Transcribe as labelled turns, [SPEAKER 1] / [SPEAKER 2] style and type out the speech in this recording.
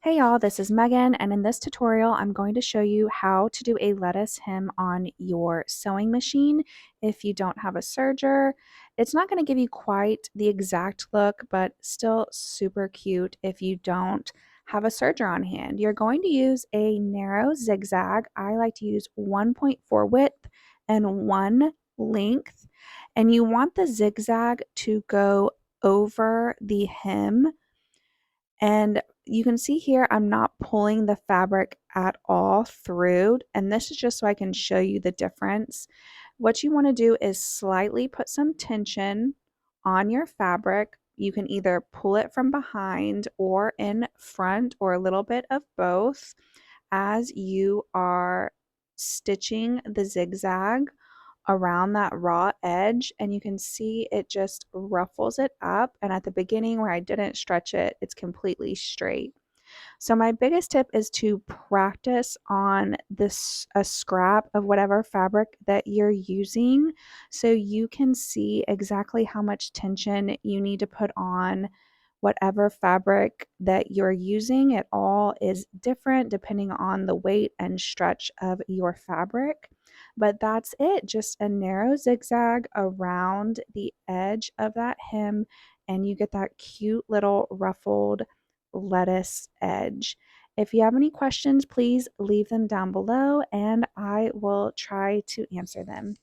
[SPEAKER 1] Hey y'all, this is Megan, and in this tutorial, I'm going to show you how to do a lettuce hem on your sewing machine if you don't have a serger. It's not going to give you quite the exact look, but still super cute if you don't have a serger on hand. You're going to use a narrow zigzag. I like to use 1.4 width and 1 length, and you want the zigzag to go over the hem, and you can see here, I'm not pulling the fabric at all through, and this is just so I can show you the difference. What you want to do is slightly put some tension on your fabric. You can either pull it from behind or in front, or a little bit of both, as you are stitching the zigzag around that raw edge, and you can see it just ruffles it up, and at the beginning where I didn't stretch it, it's completely straight. So my biggest tip is to practice on this a scrap of whatever fabric that you're using so you can see exactly how much tension you need to put on whatever fabric that you're using. It all is different depending on the weight and stretch of your fabric. But that's it, just a narrow zigzag around the edge of that hem, and you get that cute little ruffled lettuce edge. If you have any questions, please leave them down below and I will try to answer them.